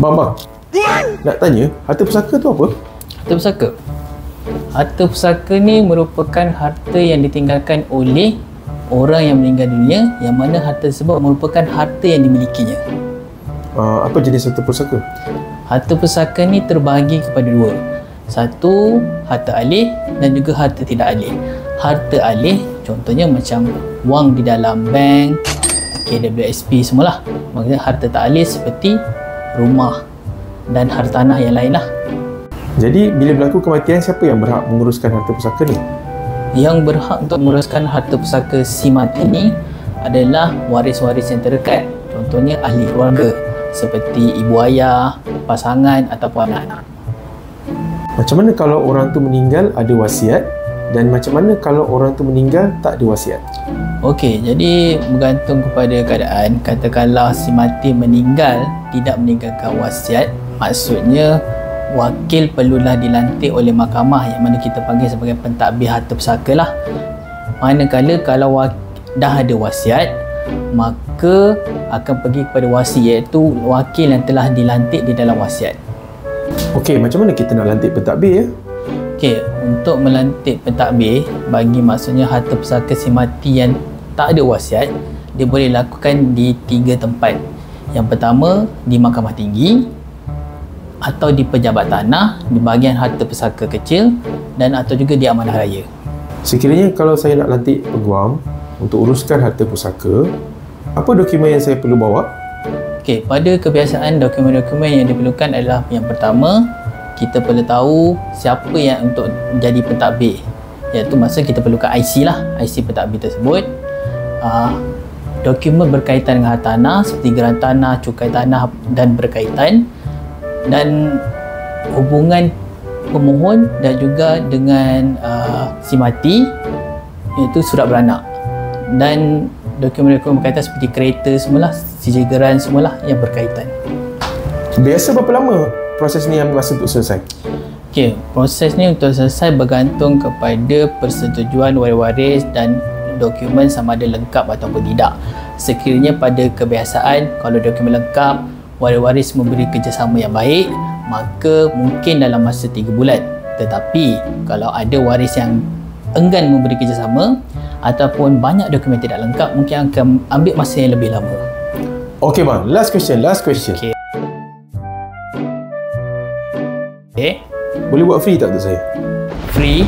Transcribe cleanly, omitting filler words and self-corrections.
Bang, nak tanya, harta pusaka tu apa? Harta pusaka? Harta pusaka ni merupakan harta yang ditinggalkan oleh orang yang meninggal dunia, yang mana harta tersebut merupakan harta yang dimilikinya. Apa jenis harta pusaka? Harta pusaka ni terbahagi kepada dua. Satu, harta alih dan juga harta tidak alih. Harta alih contohnya macam wang di dalam bank, KWSP semualah. Maksudnya harta tak alih seperti rumah dan harta tanah yang lain lah. Jadi bila berlaku kematian, siapa yang berhak menguruskan harta pusaka ni? Yang berhak untuk menguruskan harta pusaka si mati ni adalah waris-waris yang terdekat. Contohnya ahli keluarga seperti ibu ayah, pasangan ataupun anak-anak. Macam mana kalau orang tu meninggal ada wasiat, dan macam mana kalau orang tu meninggal tak ada wasiat? Okey, jadi bergantung kepada keadaan. Katakanlah si mati meninggal tidak meninggalkan wasiat, maksudnya wakil perlulah dilantik oleh mahkamah yang mana kita panggil sebagai pentadbir harta pusaka lah. Manakala kalau dah ada wasiat, maka akan pergi kepada wasi, iaitu wakil yang telah dilantik di dalam wasiat. Okey, macam mana kita nak lantik pentadbir ya? Okey, untuk melantik pentadbir bagi maksudnya harta pusaka si mati yang tak ada wasiat, dia boleh lakukan di 3 tempat. Yang pertama, di Mahkamah Tinggi, atau di pejabat tanah di bahagian harta pusaka kecil, dan atau juga di amanah raya. Sekiranya kalau saya nak lantik peguam untuk uruskan harta pusaka, apa dokumen yang saya perlu bawa? Okey, pada kebiasaan dokumen-dokumen yang diperlukan adalah yang pertama, kita perlu tahu siapa yang untuk jadi pentadbir, iaitu maksud kita perlukan IC lah, IC pentadbir tersebut. Dokumen berkaitan dengan harta tanah seperti geran tanah, cukai tanah dan berkaitan, dan hubungan pemohon dan juga dengan si mati, iaitu surat beranak, dan dokumen-dokumen berkaitan seperti kereta semualah, sijigeran semualah yang berkaitan. Biasa berapa lama proses ni ambil masa untuk selesai? Okey, proses ni untuk selesai bergantung kepada persetujuan waris-waris dan dokumen sama ada lengkap ataupun tidak. Sekiranya pada kebiasaan kalau dokumen lengkap, waris-waris memberi kerjasama yang baik, maka mungkin dalam masa 3 bulan. Tetapi kalau ada waris yang enggan memberi kerjasama ataupun banyak dokumen tidak lengkap, mungkin akan ambil masa yang lebih lama. Okey bang, last question. Okey. Boleh buat free tak untuk saya? Free?